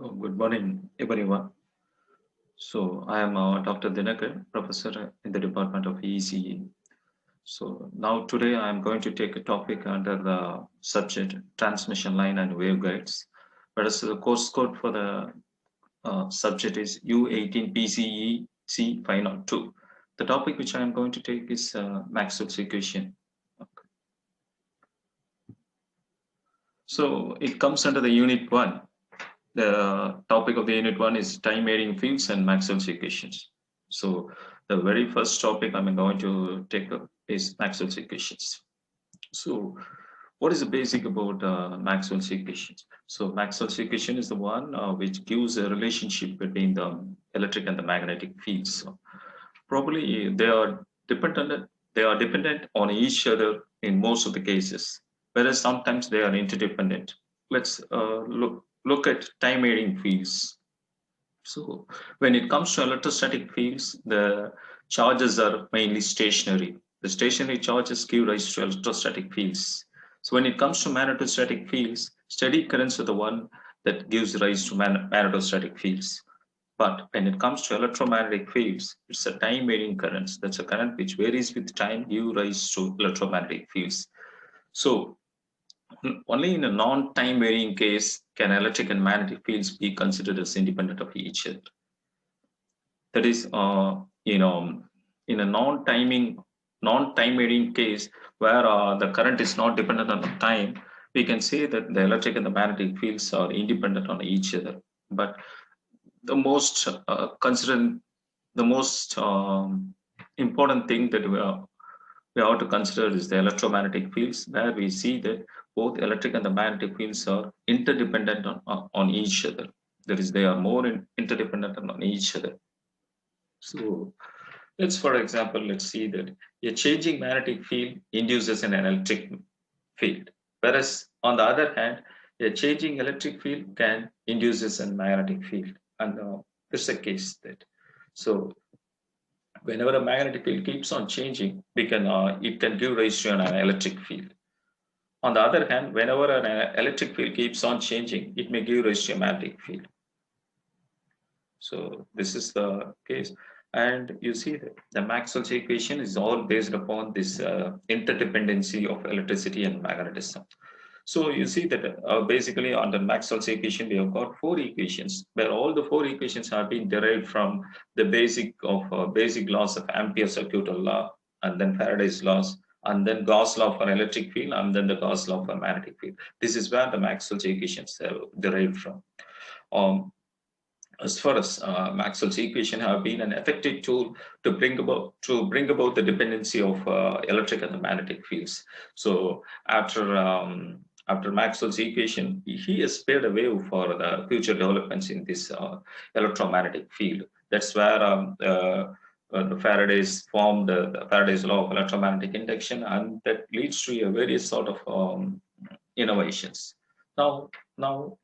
Good morning, everyone. So, I am Dr. Dhinakar, professor in the Department of ECE. So, now today I am going to take a topic under the subject transmission line and waveguides. Whereas the course code for the subject is U18Pcec502. The topic which I am going to take is Maxwell's equation. Okay. So, it comes under the unit 1. The topic of the unit 1 is time varying fields and Maxwell's equations. So the very first topic I'm going to take up is Maxwell's equations. So what is the basic about Maxwell's equations? So Maxwell's equation is the one which gives a relationship between the electric and the magnetic fields. So probably they are dependent on each other in most of the cases, whereas sometimes they are interdependent. Let's look at time varying fields. So when it comes to electrostatic fields, the charges are mainly stationary. The stationary charges give rise to electrostatic fields. So when it comes to magnetostatic fields, steady currents are the one that gives rise to magnetostatic fields. But when it comes to electromagnetic fields, it's a time varying currents. That's a current which varies with time, give rise to electromagnetic fields. So only in a non-time varying case can electric and magnetic fields be considered as independent of each other. That is, in a non-time varying case where the current is not dependent on the time, we can say that the electric and the magnetic fields are independent on each other. But the most important thing that we have to consider is the electromagnetic fields, where we see that both electric and the magnetic fields are interdependent on each other. That is, they are more interdependent on each other. So for example, let's see that a changing magnetic field induces an electric field, whereas on the other hand, a changing electric field can induces a magnetic field. And this is a case that, so whenever a magnetic field keeps on changing, it can give rise to an electric field. On the other hand, whenever an electric field keeps on changing, it may give rise to a magnetic field. So this is the case. And you see that the Maxwell's equation is all based upon this interdependency of electricity and magnetism. So you see that basically under Maxwell's equation, we have got 4 equations, where all the 4 equations have been derived from the basic laws of Ampere's circuital law, and then Faraday's laws, and then Gauss law for electric field, and then the Gauss law for magnetic field. This is where the Maxwell's equations are derived from. As far as Maxwell's equation have been an effective tool to bring about the dependency of electric and the magnetic fields. So after Maxwell's equation, he has paved a way for the future developments in this electromagnetic field. That's where the Faraday's formed the Faraday's law of electromagnetic induction, and that leads to a various sort of innovations. Now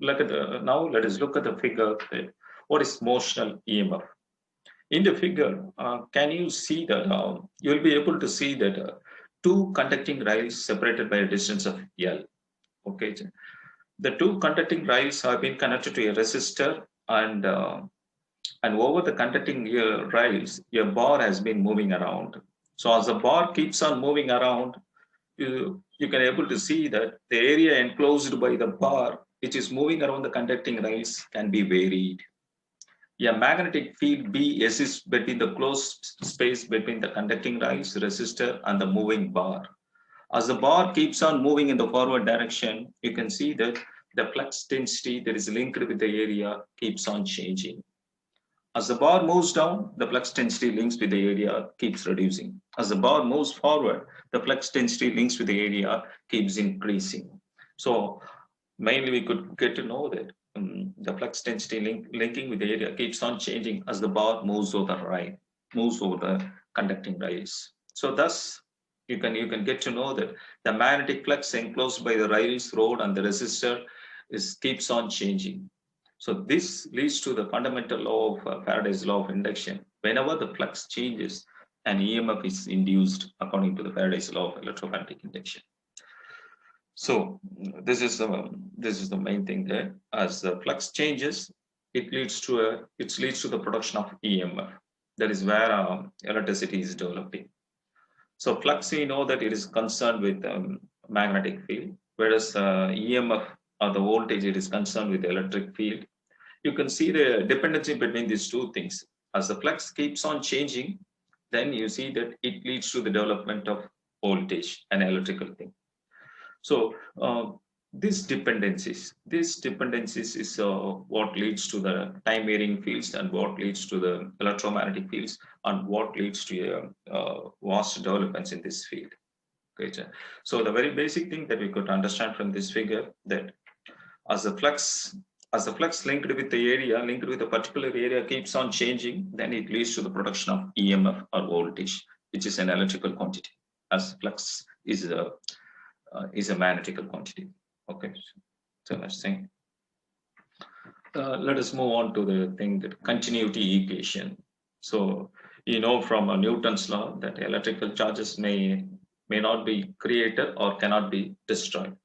let us look at the figure. What is motional EMF? In the figure, can you see that you will be able to see that 2 conducting rails separated by a distance of L. Okay, the 2 conducting rails have been connected to a resistor, and over the conducting rails, a bar has been moving around. So as the bar keeps on moving around, you can able to see that the area enclosed by the bar, which is moving around the conducting rails, can be varied. A magnetic field B exists between the closed space between the conducting rails, resistor, and the moving bar. As the bar keeps on moving in the forward direction, you can see that the flux density that is linked with the area keeps on changing. As the bar moves down, the flux density linked with the area keeps reducing. As the bar moves forward, the flux density linked with the area keeps increasing. So mainly we could get to know that the flux density linking with the area keeps on changing as the bar moves over the conducting rails. So thus you can get to know that the magnetic flux enclosed by the rails, rod, and the resistor keeps on changing. So this leads to the fundamental law of Faraday's law of induction. Whenever the flux changes, an EMF is induced according to the Faraday's law of electromagnetic induction. So this is the main thing there. As the flux changes, it leads to the production of EMF. That is where electricity is developing. So flux, we know that it is concerned with magnetic field, whereas EMF or the voltage, it is concerned with the electric field. You can see the dependency between these two things. As the flux keeps on changing, then you see that it leads to the development of voltage and electrical thing. So these dependencies is what leads to the time varying fields and what leads to the electromagnetic fields and what leads to vast developments in this field. Okay. So the very basic thing that we could understand from this figure, that as the flux linked with the area, linked with a particular area keeps on changing, then it leads to the production of EMF or voltage, which is an electrical quantity, as flux is a magnetical quantity. Okay, so let's think. Let us move on to the thing, that continuity equation. So you know from Newton's law that electrical charges may not be created or cannot be destroyed.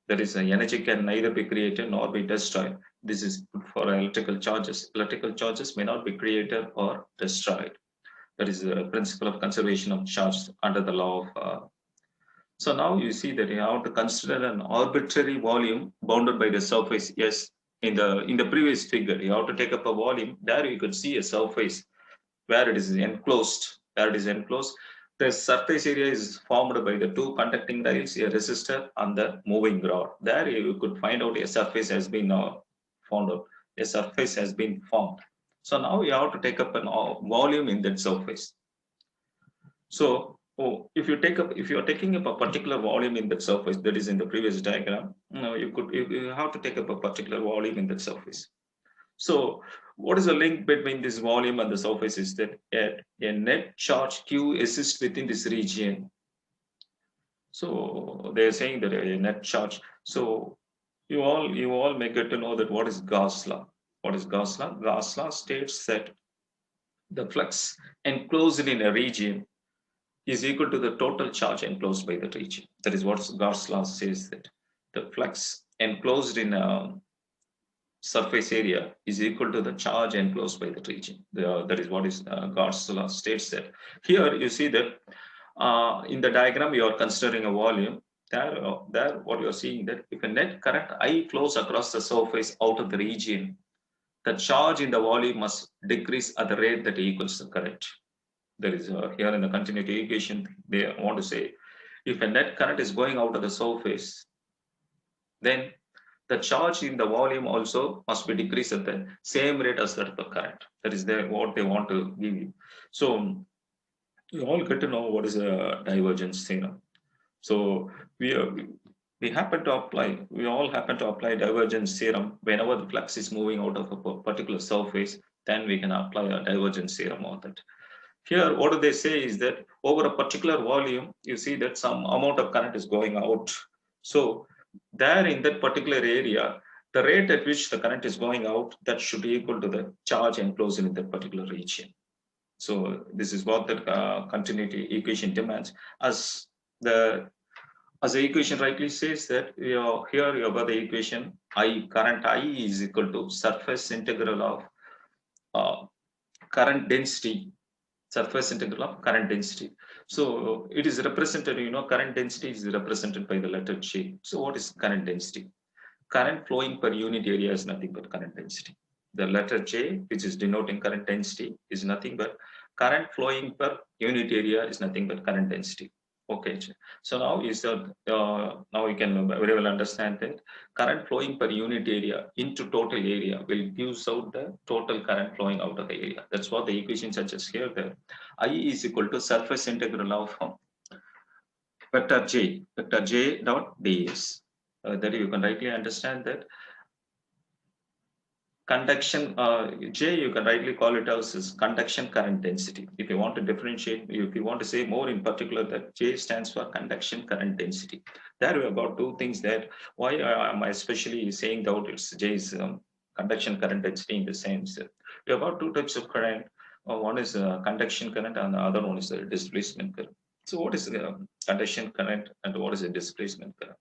That is, energy can neither be created nor be destroyed. This is for electrical charges. Electrical charges may not be created or destroyed. That is the principle of conservation of charge under the law of. So now you see that you have to consider an arbitrary volume bounded by the surface. Yes, in the previous figure, you have to take up a volume. There you could see a surface where it is enclosed. The surface area is formed by the two conducting rails, a resistor, and the moving rod. There you could find out a surface has been found out. A surface has been formed. So now you have to take up a volume in that surface. So if you are taking up a particular volume in that surface, that is in the previous diagram, you have to take up a particular volume in that surface. So what is the link between this volume and the surface is that a net charge Q exists within this region. So they're saying that a net charge. So you all may get to know that what is Gauss law. What is Gauss law? Gauss law states that the flux enclosed in a region is equal to the total charge enclosed by the region. That is what Gauss law says, that the flux enclosed in a surface area is equal to the charge enclosed by the region. That is what is Gauss law states that. Here you see that in the diagram you are considering a volume. There what you are seeing, that if a net current I flows across the surface out of the region, the charge in the volume must decrease at the rate that equals the current. There is here in the continuity equation, they want to say if a net current is going out of the surface, then the charge in the volume also must be decreased at the same rate as that of the current. That is what they want to give you. So you all get to know what is a divergence theorem. So we all happen to apply divergence theorem whenever the flux is moving out of a particular surface. Then we can apply a divergence theorem on that. Here, what do they say is that over a particular volume, you see that some amount of current is going out. So there in that particular area, the rate at which the current is going out, that should be equal to the charge enclosed in that particular region. So this is what the continuity equation demands. As the equation rightly says that here you have got the equation current I is equal to surface integral of current density. Surface integral of current density. So it is represented, current density is represented by the letter J. So what is current density? Current flowing per unit area is nothing but current density. The letter J, which is denoting current density, is nothing but current flowing per unit area is nothing but current density. Okay, so now now we can very well understand that current flowing per unit area into total area will give out the total current flowing out of the area. That's what the equation suggests here. That I is equal to surface integral of vector J dot ds. That you can rightly understand that conduction J, you can rightly call it as conduction current density. If you want to differentiate, if you want to say more in particular, that J stands for conduction current density. There we have got two things there. Why am I especially saying that it's J is conduction current density in the sense that we have got two types of current. One is conduction current and the other one is the displacement current. So what is the conduction current and what is the displacement current?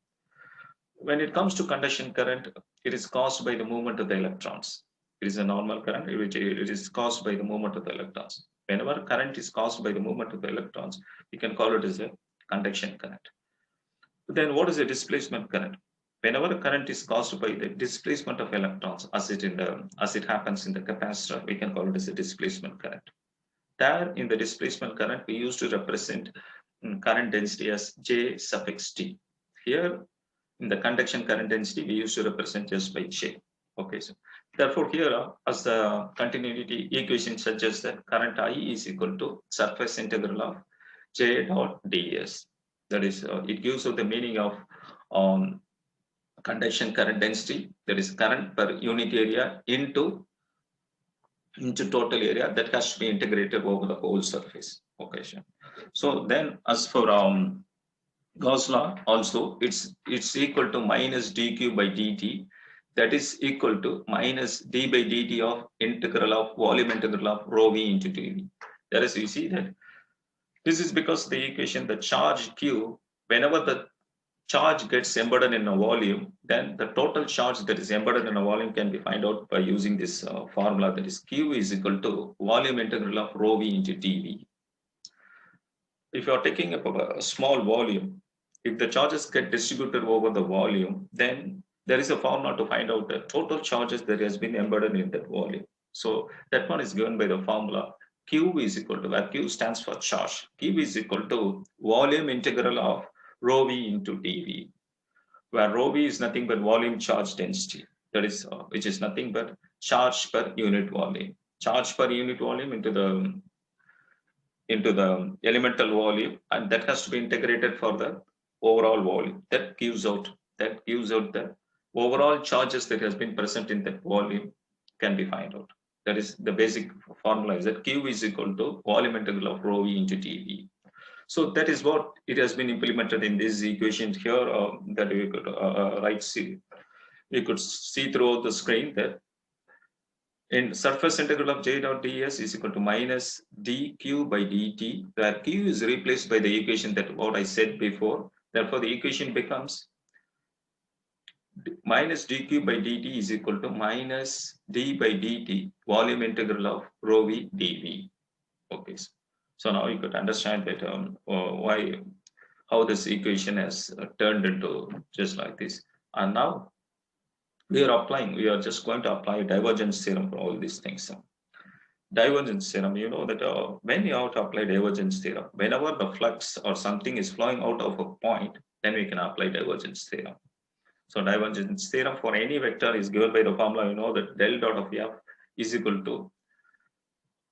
When it comes to conduction current, it is caused by the movement of the electrons. It is a normal current, which it is caused by the movement of the electrons. Whenever current is caused by the movement of the electrons, we can call it as a conduction current. Then what is a displacement current? Whenever a current is caused by the displacement of electrons, as it happens in the capacitor, we can call it as a displacement current. There in the displacement current, we used to represent current density as J suffix T. Here in the conduction current density, we used to represent just by J. Okay, so therefore here as the continuity equation suggests that current I is equal to surface integral of J dot ds. That is, it gives you the meaning of conduction current density, that is current per unit area into total area that has to be integrated over the whole surface. Okay, so then as for Gauss law also, it's equal to minus dq by dt, that is equal to minus d by dt of integral of volume integral of rho v into dv. That is, you see that this is because the equation, the charge q, whenever the charge gets embedded in a volume, then the total charge that is embedded in a volume can be found out by using this formula, that is q is equal to volume integral of rho v into dv. If you are taking up a small volume, if the charges get distributed over the volume, then there is a formula to find out the total charges that has been embedded in that volume. So that one is given by the formula q is equal to, where q stands for charge, q is equal to volume integral of rho v into dv, where rho v is nothing but volume charge density, that is which is nothing but charge per unit volume, charge per unit volume into the elemental volume, and that has to be integrated for the overall volume. That gives out the overall charges that has been present in that volume can be found out. That is the basic formula, is that q is equal to volume integral of rho v into dv. So that is what it has been implemented in this equation here, that we could we could see throughout the screen that in surface integral of j dot ds is equal to minus dq by dt, where q is replaced by the equation that what I said before. Therefore, the equation becomes minus dq by dt is equal to minus d by dt volume integral of rho v dv. Okay, so now you could understand that how this equation has turned into just like this. And now we are just going to apply divergence theorem for all these things. Divergence theorem, you know that when you have to apply divergence theorem, whenever the flux or something is flowing out of a point, then we can apply divergence theorem. So divergence theorem for any vector is given by the formula, you know, that del dot of f is equal to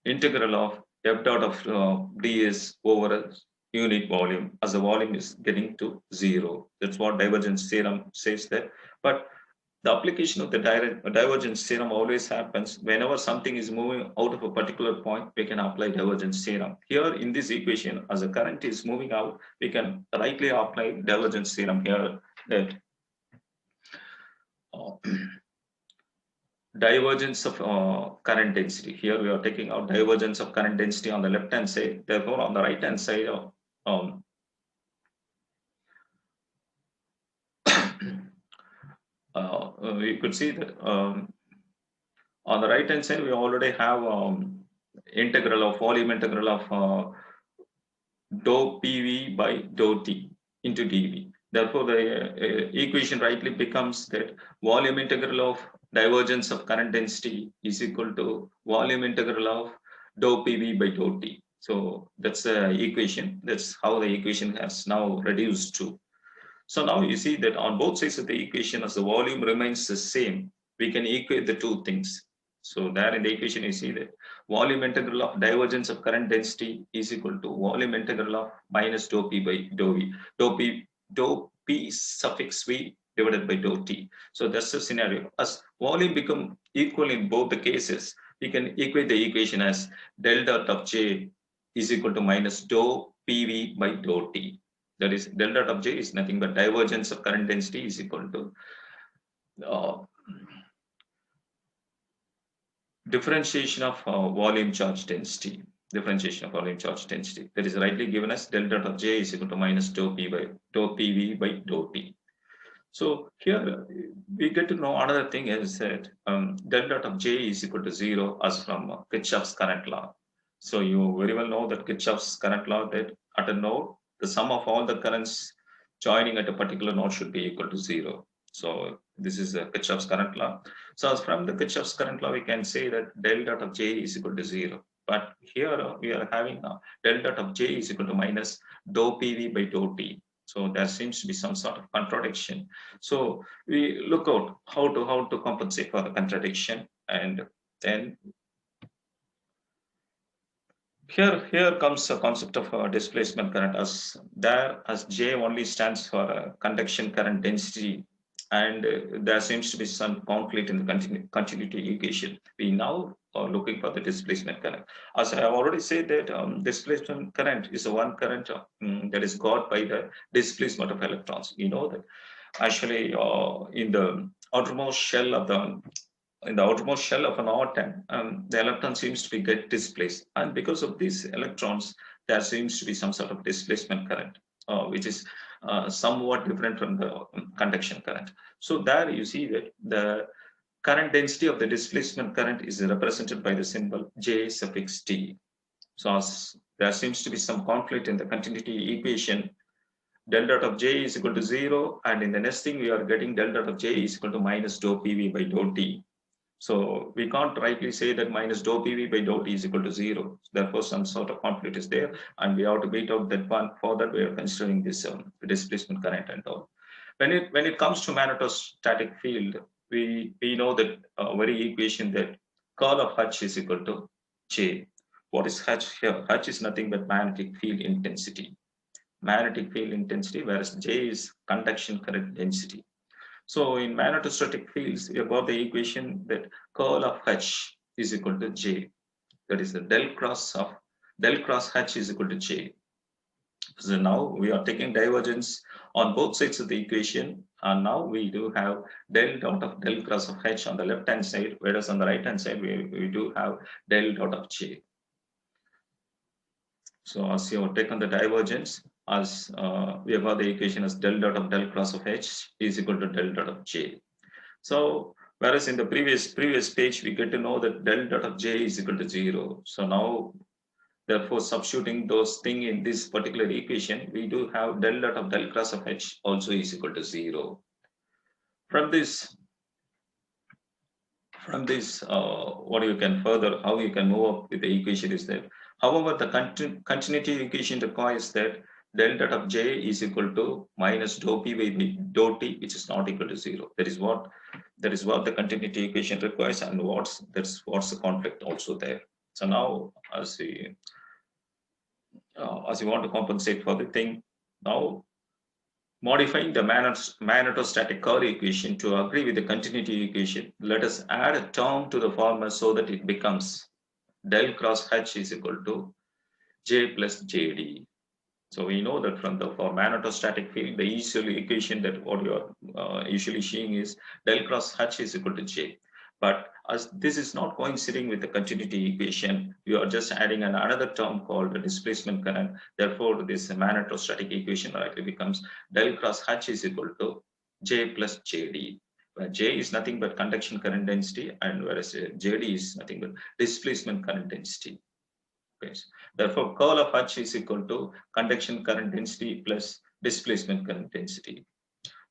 integral of f dot of ds over a unit volume as the volume is getting to 0. That's what divergence theorem says there. But the application of the divergence theorem always happens whenever something is moving out of a particular point, we can apply divergence theorem. Here in this equation, as the current is moving out, we can rightly apply divergence theorem here, that divergence of current density. Here we are taking out divergence of current density on the left hand side. Therefore, on the right hand side, we could see that on the right hand side we already have integral of volume integral of dou pv by dou t into dv. Therefore, the equation rightly becomes that volume integral of divergence of current density is equal to volume integral of dou pv by dou t. So that's the equation. That's how the equation has now reduced to. So now you see that on both sides of the equation, as the volume remains the same, we can equate the two things. So there in the equation, you see that volume integral of divergence of current density is equal to volume integral of minus dou p by dou v, dou p suffix v divided by dou t. So that's the scenario. As volume become equal in both the cases, we can equate the equation as del dot of j is equal to minus dou pv by dou t. That is, del dot of j is nothing but divergence of current density is equal to differentiation of volume charge density. Differentiation of volume charge density. That is rightly given as del dot of j is equal to minus dou pv by dou t. So here we get to know another thing is that del dot of J is equal to 0 as from Kirchhoff's current law. So you very well know that Kirchhoff's current law that at a node, the sum of all the currents joining at a particular node should be equal to 0. So this is Kirchhoff's current law. So as from the Kirchhoff's current law, we can say that del dot of J is equal to 0. But here we are having del dot of J is equal to minus dou PV by dou T. So there seems to be some sort of contradiction. So we look out how to compensate for the contradiction, and then here comes the concept of displacement current as J only stands for conduction current density, and there seems to be some conflict in the continuity equation. We now are looking for the displacement current. As I have already said that displacement current is the one current that is got by the displacement of electrons. You know that actually in the outermost shell of the in the outermost shell of an atom, the electron seems to be get displaced, and because of these electrons, there seems to be some sort of displacement current, which is somewhat different from the conduction current. So there you see that the current density of the displacement current is represented by the symbol J suffix T. So as there seems to be some conflict in the continuity equation, del dot of J is equal to 0, and in the next thing we are getting del dot of J is equal to minus dou PV by dou T. So we can't rightly say that minus dou PV by dou T is equal to 0. Therefore, some sort of conflict is there, and we have to beat out that one. For that, we are considering this displacement current and all. When it comes to magnetostatic field, we know that very equation that curl of H is equal to J. What is H here? H is nothing but magnetic field intensity. Magnetic field intensity, whereas J is conduction current density. So in magnetostatic fields, we have got the equation that curl of H is equal to J. That is the del cross H is equal to J. So now we are taking divergence on both sides of the equation, and now we do have del dot of del cross of H on the left hand side, whereas on the right hand side we do have del dot of J. So as you have taken the divergence, as we have got the equation as del dot of del cross of H is equal to del dot of J. So whereas in the previous page, we get to know that del dot of J is equal to 0. So now, therefore, substituting those things in this particular equation, we do have del dot of del cross of H also is equal to 0. From this, what you can further, how you can move up with the equation is that, however, the continuity equation requires that del dot of J is equal to minus dou P by dou T, which is not equal to 0. That is what the continuity equation requires, and what's the conflict also there. So now, as we want to compensate for the thing, now modifying the magnetostatic curl equation to agree with the continuity equation, let us add a term to the former so that it becomes del cross H is equal to J plus JD. So we know that for magnetostatic field, the usual equation that what you are usually seeing is del cross H is equal to J. But as this is not coinciding with the continuity equation, you are just adding another term called the displacement current. Therefore, this magnetostatic equation likely becomes del cross H is equal to J plus JD, where J is nothing but conduction current density, and whereas JD is nothing but displacement current density. Therefore, curl of H is equal to conduction current density plus displacement current density,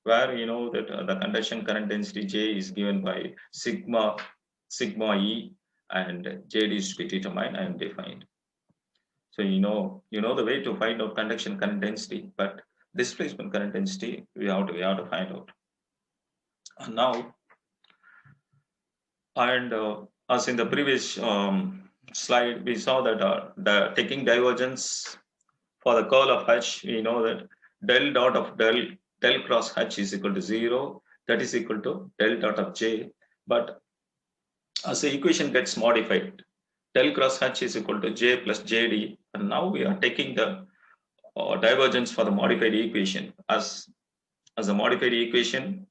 where you know that the conduction current density J is given by sigma E, and JD is to be determined and defined. So you know the way to find out conduction current density, but displacement current density we have to find out. And now, and as in the previous slide, we saw that the taking divergence for the curl of H, we know that del dot of del cross H is equal to 0. That is equal to del dot of J. But as the equation gets modified, del cross H is equal to J plus JD. And now we are taking the divergence for the modified equation as a modified equation.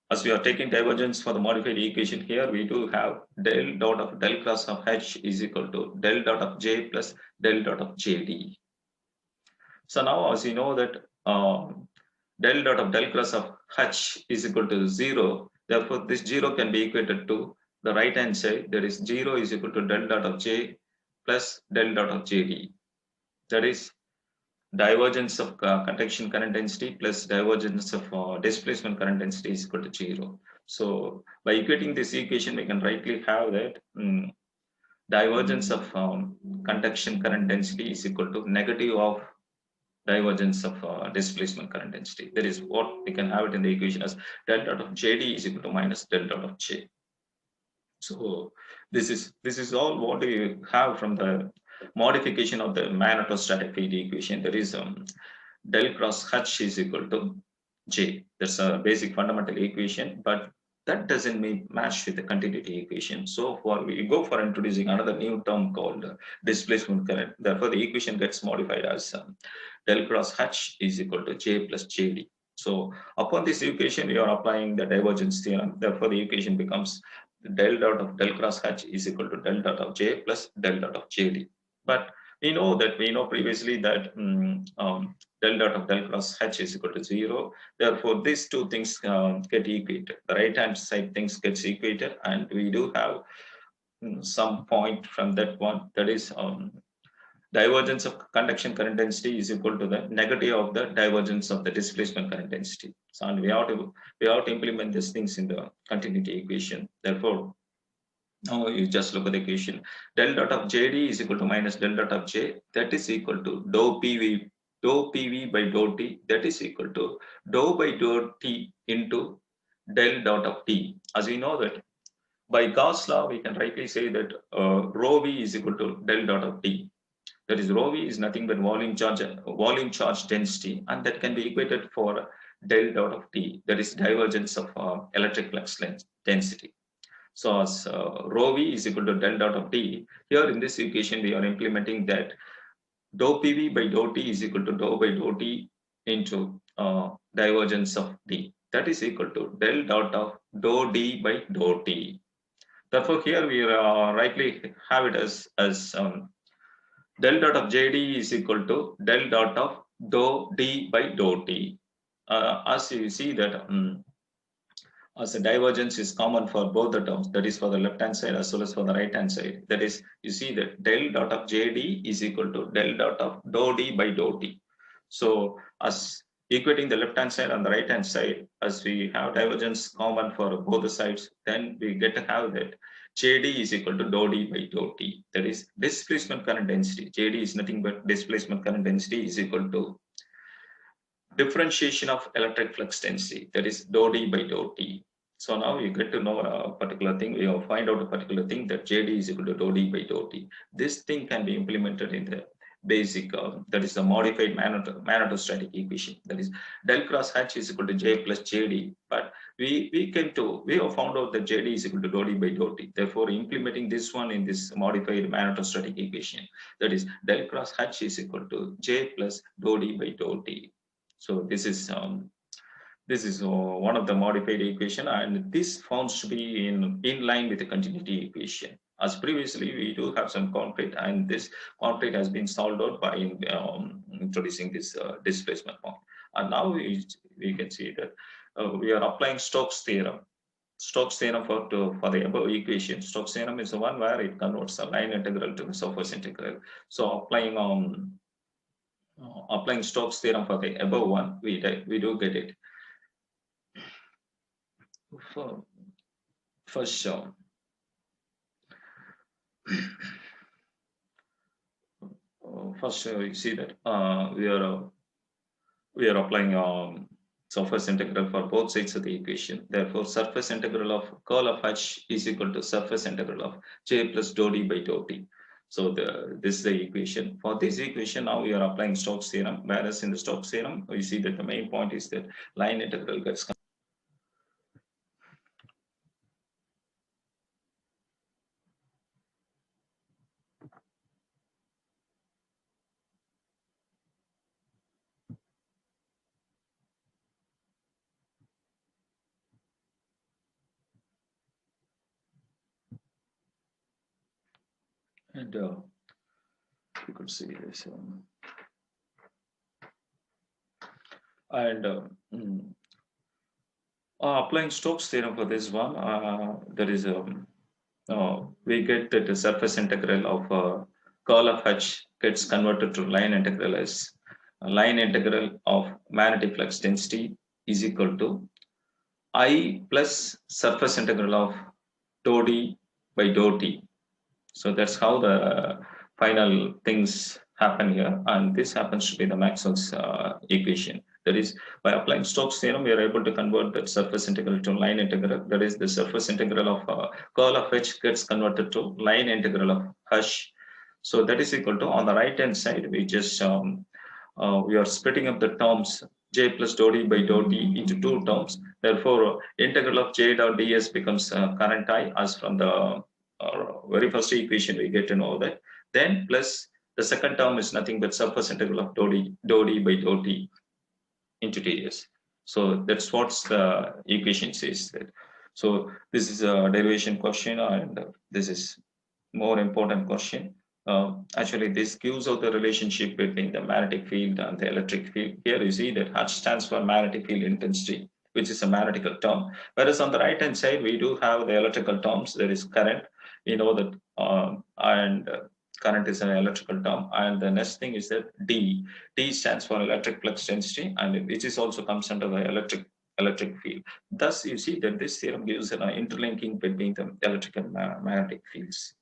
As we are taking divergence for the modified equation here, we do have del dot of del cross of H is equal to del dot of J plus del dot of JD. So now, as you know that del dot of del cross of H is equal to 0. Therefore, this 0 can be equated to the right hand side. That is 0 is equal to del dot of J plus del dot of JD. That is divergence of conduction current density plus divergence of displacement current density is equal to 0. So by equating this equation, we can rightly have that divergence of conduction current density is equal to negative of divergence of displacement current density. That is what we can have it in the equation as del dot of JD is equal to minus del dot of J. So this is all what we have from the modification of the magnetostatic field equation. There is del cross H is equal to J. That's a basic fundamental equation, but that doesn't match with the continuity equation. So we go for introducing another new term called displacement current. Therefore, the equation gets modified as del cross H is equal to J plus JD. So upon this equation, we are applying the divergence theorem. Therefore, the equation becomes del dot of del cross H is equal to del dot of J plus del dot of JD. But we know previously that del dot of del cross H is equal to 0. Therefore, these two things get equated. The right hand side things gets equated, and we do have some point from that one, that is divergence of conduction current density is equal to the negative of the divergence of the displacement current density. So and we have to implement these things in the continuity equation. Therefore, now you just look at the equation. Del dot of JD is equal to minus del dot of J. That is equal to dou PV by dou T. That is equal to dou by dou T into del dot of T. As we know that by Gauss law, we can rightly say that rho V is equal to del dot of T. That is, rho V is nothing but volume charge density, and that can be equated for del dot of T. That is divergence of electric flux density. So as rho V is equal to del dot of T, here in this equation we are implementing that dou PV by dou T is equal to dou by dou T into divergence of T. That is equal to del dot of dou D by dou T. Therefore, here we rightly have it as del dot of JD is equal to del dot of dou D by dou T. As you see that as the divergence is common for both the terms, that is for the left hand side as well as for the right hand side. That is, you see that del dot of JD is equal to del dot of dou D by dou T. So as equating the left hand side and the right hand side, as we have divergence common for both the sides, then we get to have that JD is equal to dou D by dou T. That is displacement current density. JD is nothing but displacement current density is equal to differentiation of electric flux density, that is dou D by dou T. So now you get to know a particular thing, you find out a particular thing that JD is equal to dou D by dou T. This thing can be implemented in the basic, that is the modified magnetostatic equation, that is del cross H is equal to J plus JD, but we have found out that JD is equal to dou D by dou T. Therefore, implementing this one in this modified magnetostatic equation, that is del cross H is equal to J plus dou D by dou T. So this is one of the modified equation, and this found to be in line with the continuity equation. As previously, we do have some conflict, and this conflict has been solved out by introducing this displacement point. And now we can see that we are applying Stokes theorem. Stokes theorem for the above equation. Stokes theorem is the one where it converts a line integral to the surface integral. So applying Stokes theorem for the above one, we do get it. First, you see that we are applying surface integral for both sides of the equation. Therefore, surface integral of curl of H is equal to surface integral of J plus dou D by dou T. So this is the equation. For this equation, now we are applying Stokes theorem. Whereas in the Stokes theorem, we see that the main point is that line integral gets and you could see this and Applying Stokes theorem for this one, there is we get that the surface integral of curl of H gets converted to line integral as line integral of magnetic flux density is equal to I plus surface integral of dou d by dou t. So that's how the final things happen here, and this happens to be the Maxwell's equation. That is, by applying Stokes theorem, we are able to convert that surface integral to line integral. That is, the surface integral of curl of H gets converted to line integral of H. So that is equal to, on the right hand side, we just we are splitting up the terms j plus dou d by dou t into two terms. Therefore, integral of j dot ds becomes current I, as from the very first equation we get to know that. Then plus the second term is nothing but surface integral of dou d by dou t into ds. So that's what the equation says. That. So this is a derivation question, and this is more important question. Actually, this gives out the relationship between the magnetic field and the electric field. Here you see that H stands for magnetic field intensity, which is a magnetical term. Whereas on the right hand side, we do have the electrical terms. There is current, you know that, and current is an electrical term. And the next thing is that D stands for electric flux density, and which is also comes under the electric field. Thus, you see that this theorem gives an interlinking between the electric and magnetic fields.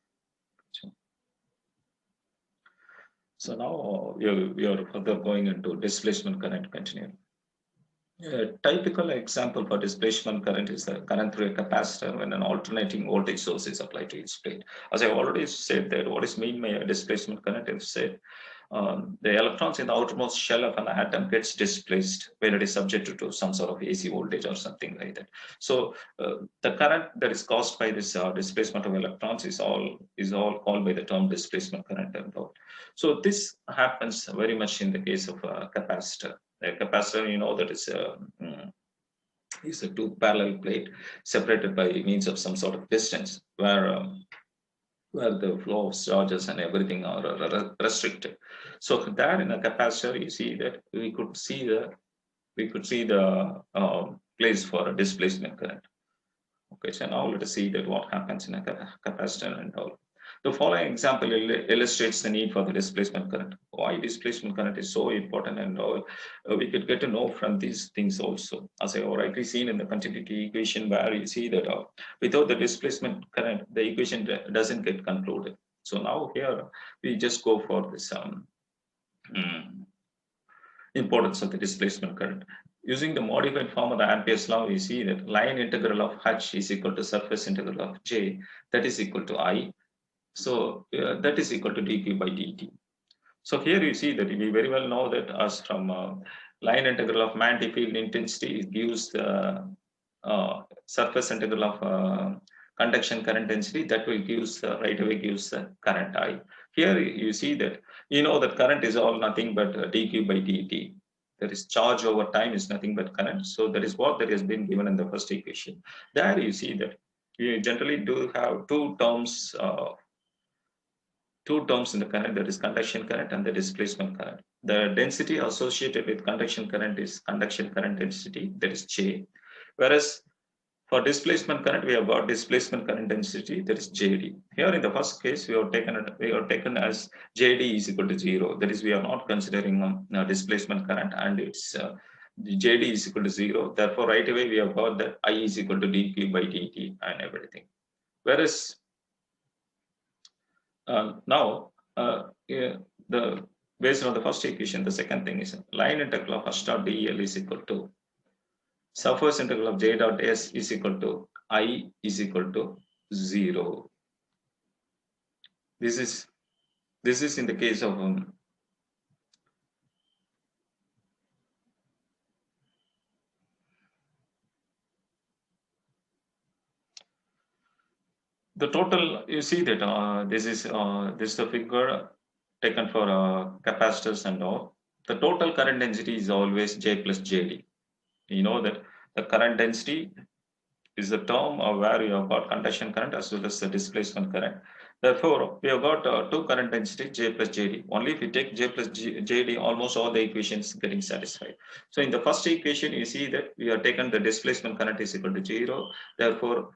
So now we are further going into displacement current continuum. A typical example for displacement current is the current through a capacitor when an alternating voltage source is applied to its plate. As I already said, that what is meant by a displacement current is said the electrons in the outermost shell of an atom gets displaced when it is subjected to some sort of AC voltage or something like that. So the current that is caused by this displacement of electrons is all called by the term displacement current and all. So this happens very much in the case of a capacitor. A capacitor, you know, that is a two parallel plate separated by means of some sort of distance where the flow of charges and everything are restricted. So there in a capacitor, you see that we could see the place for a displacement current. Okay, so now let us see that what happens in a capacitor and all. The following example illustrates the need for the displacement current. Why displacement current is so important and all, we could get to know from these things also. As I have rightly seen in the continuity equation, where you see that without the displacement current, the equation doesn't get concluded. So now here we just go for this importance of the displacement current. Using the modified form of the Ampere's law, we see that line integral of H is equal to surface integral of J, that is equal to I. So that is equal to dq by dt. So here you see that we very well know that as from line integral of magnetic field intensity, it gives the surface integral of conduction current density, that will gives right away gives the current I. Here you see that you know that current is all nothing but dq by dt. That is charge over time is nothing but current. So that is what that has been given in the first equation. There you see that we generally do have two terms in the current, that is conduction current and the displacement current. The density associated with conduction current is conduction current density, that is J. Whereas for displacement current, we have got displacement current density, that is JD. Here in the first case, we have taken as JD is equal to 0. That is, we are not considering displacement current, and it's JD is equal to 0. Therefore, right away we have got that I is equal to dq by dt and everything. Whereas now, the based on the first equation, the second thing is line integral of H dot del is equal to surface integral of J dot s is equal to I is equal to 0. This is in the case of the total. You see that this is the figure taken for capacitors and all. The total current density is always J plus JD. You know that the current density is the term where you have got conduction current as well as the displacement current. Therefore, we have got two current density J plus JD. Only if we take J plus JD, almost all the equations getting satisfied. So in the first equation, you see that we have taken the displacement current is equal to 0. Therefore,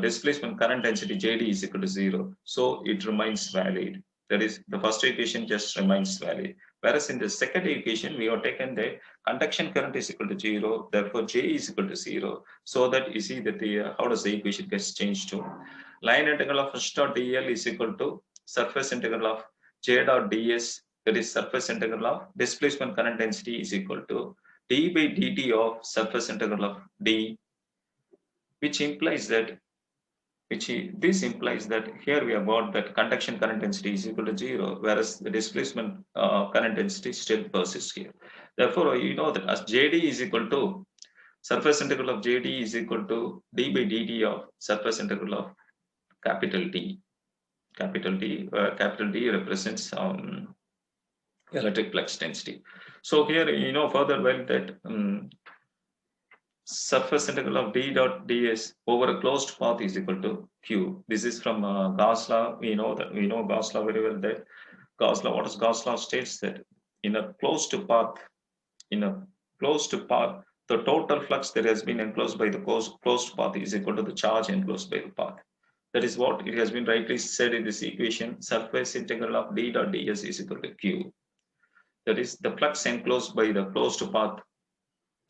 displacement current density JD is equal to 0. So it remains valid. That is, the first equation just remains valid. Whereas in the second equation, we have taken the conduction current is equal to 0. Therefore, J is equal to 0. So that you see that the how does the equation gets changed to line integral of h dot dl is equal to surface integral of j dot ds, that is surface integral of displacement current density is equal to d by dt of surface integral of d, which implies that this implies that here we have got that conduction current density is equal to 0, whereas the displacement current density still persists here. Therefore, you know that as jd is equal to surface integral of jd is equal to d by dt of surface integral of capital D. Capital D represents electric flux density. So here you know further well that surface integral of d dot ds over a closed path is equal to q. This is from Gauss law. We know Gauss law very well. That Gauss law. What does Gauss law states that in a closed path, the total flux that has been enclosed by the closed path is equal to the charge enclosed by the path. That is what it has been rightly said in this equation. Surface integral of d dot ds is equal to q. That is the flux enclosed by the closed path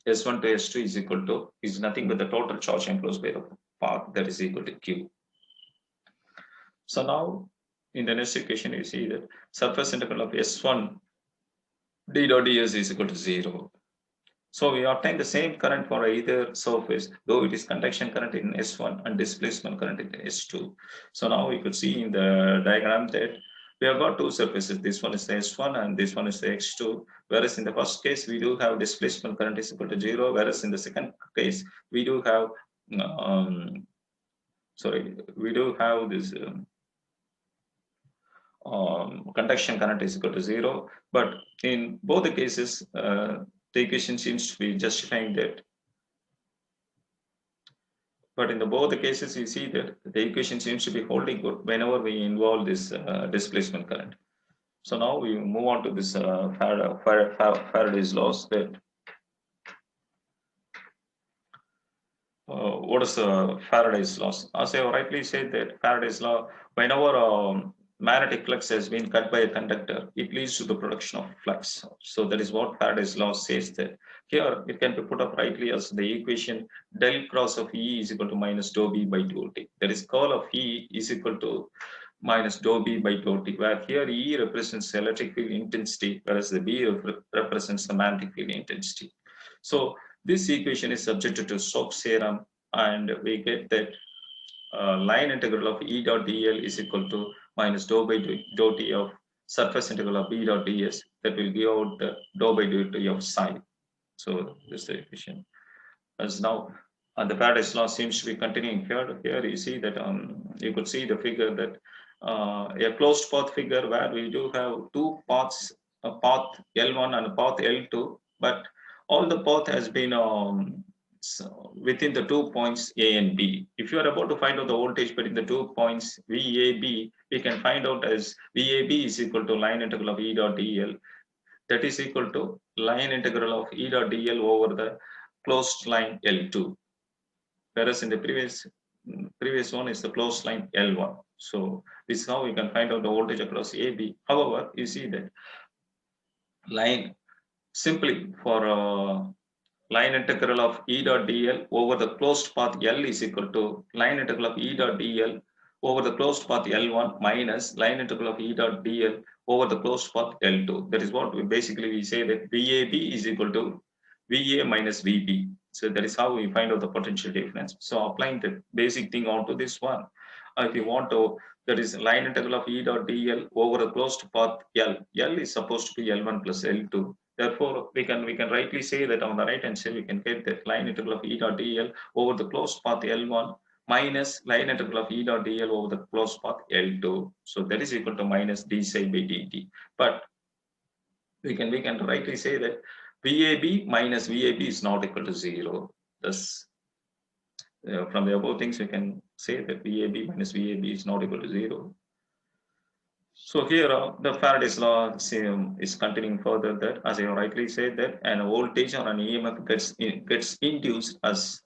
S1 to S2 is nothing but the total charge enclosed by the path, that is equal to q. So now in the next equation you see that surface integral of S1 d dot ds is equal to 0. So we obtain the same current for either surface, though it is conduction current in S1 and displacement current in S2. So now we could see in the diagram that we have got two surfaces. This one is the S1 and this one is the X2. Whereas in the first case, we do have displacement current is equal to 0. Whereas in the second case, we do have this conduction current is equal to 0. But in both the cases, the equation seems to be justifying that. But in both the cases, you see that the equation seems to be holding good whenever we involve this displacement current. So now we move on to this Faraday's laws. That what is Faraday's laws? As I rightly said that Faraday's law, whenever magnetic flux has been cut by a conductor, it leads to the production of flux. So that is what Faraday's law says. That here it can be put up rightly as the equation del cross of E is equal to minus dou B by dou T. That is curl of E is equal to minus dou B by dou T, where here E represents electric field intensity, whereas the B represents the magnetic field intensity. So this equation is subjected to Stokes theorem, and we get that line integral of E dot dl is equal to minus dou by dou T of surface integral of B dot ds. That will give out the dou by dou T of psi. So this is the equation. As now, and the Faraday's law seems to be continuing here. Here you see that you could see the figure that a closed path figure where we do have two paths, a path L1 and a path L2, but all the path has been within the 2 points A and B. If you are about to find out the voltage between the 2 points VAB, we can find out as VAB is equal to line integral of E dot dl. That is equal to line integral of E dot dl over the closed line L2. Whereas in the previous one is the closed line L1. So this is how we can find out the voltage across AB. However, you see that line simply for line integral of E dot dl over the closed path L is equal to line integral of E dot dl over the closed path L1 minus line integral of E dot dl over the closed path L2. That is what we say that VAB is equal to VA minus VB. So that is how we find out the potential difference. So applying the basic thing onto this one, if you want to, that is line integral of E dot dl over a closed path L. L is supposed to be L1 plus L2. Therefore, we can rightly say that on the right hand side we can get that line integral of E dot dl over the closed path L1 minus line integral of E dot dl over the closed path L2. So that is equal to minus d psi by dt. But we can rightly say that VAB minus VAB is not equal to 0. Thus, from the above things, we can say that VAB minus VAB is not equal to 0. So here the Faraday's law is continuing further that, as I rightly said, that an voltage or an EMF gets induced as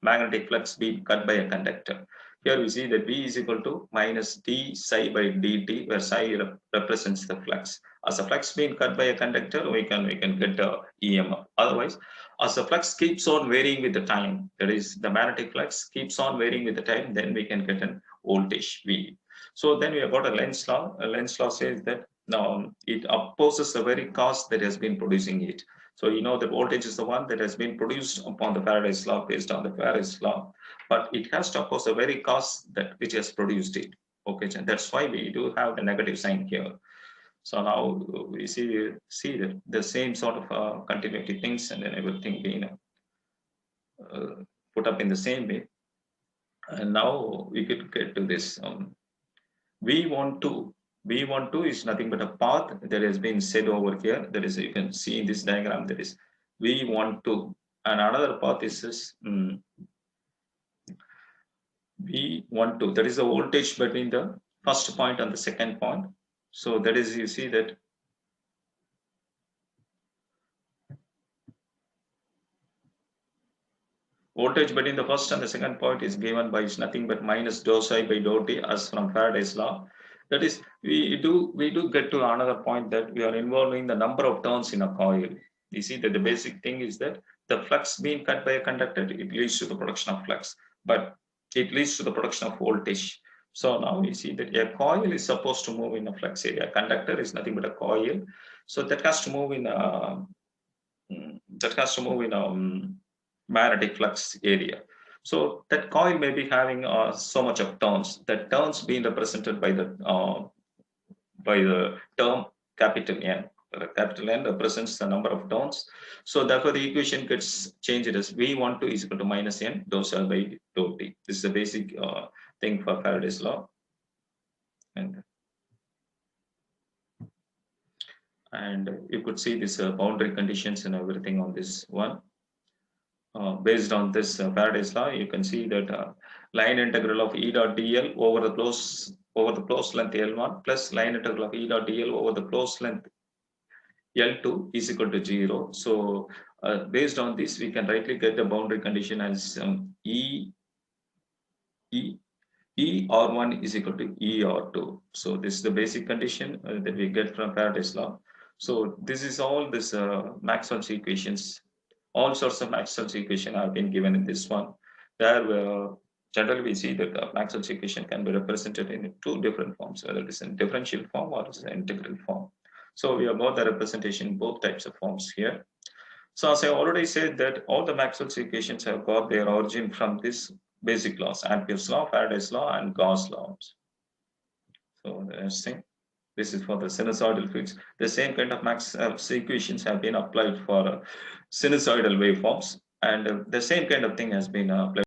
magnetic flux being cut by a conductor. Here we see that V is equal to minus d psi by dt, where psi represents the flux. As the flux being cut by a conductor, we can get the EMF. Otherwise, as the flux keeps on varying with the time, that is, the magnetic flux keeps on varying with the time, then we can get an voltage V. So then we have got a Lenz law. A Lenz law says that it opposes the very cause that has been producing it. So you know that voltage is the one that has been produced upon the Faraday's law, based on the Faraday's law, but it has to oppose the very cause that which has produced it. Okay, and that's why we do have the negative sign here. So now we see that the same sort of continuity things, and then everything being put up in the same way. And now we could get to this. V12. V12 is nothing but a path that has been said over here. That is, you can see in this diagram, that is V12. And another path is this V12. That is the voltage between the first point and the second point. So that is, you see that voltage between the first and the second point is given by nothing but minus dou psi by dou t, as from Faraday's law. That is, we do get to another point that we are involving the number of turns in a coil. You see that the basic thing is that the flux being cut by a conductor, it leads to the production of flux, but it leads to the production of voltage. So now we see that a coil is supposed to move in a flux area. A conductor is nothing but a coil, so that has to move in a magnetic flux area. So that coil may be having so much of turns. That turns being represented by the term capital N. Capital N represents the number of turns. So therefore, the equation gets changed as V12 is equal to minus N dou psi by dou t. This is the basic thing for Faraday's law. And you could see this boundary conditions and everything on this one. Based on this Faraday's law, you can see that line integral of E dot dl over the closed length L1 plus line integral of E dot dl over the closed length L2 is equal to 0. So based on this, we can rightly get the boundary condition as E R1 is equal to ER2. So this is the basic condition that we get from Faraday's law. So this is all this Maxwell's equations. All sorts of Maxwell's equation have been given in this one. There, generally we see that the Maxwell's equation can be represented in two different forms, whether it is in differential form or it is an integral form. So we have got the representation in both types of forms here. So as I already said that all the Maxwell's equations have got their origin from this basic laws: Ampere's law, Faraday's law, and Gauss' laws. So the next thing, this is for the sinusoidal fields. The same kind of Maxwell's equations have been applied for sinusoidal waveforms, and the same kind of thing has been applied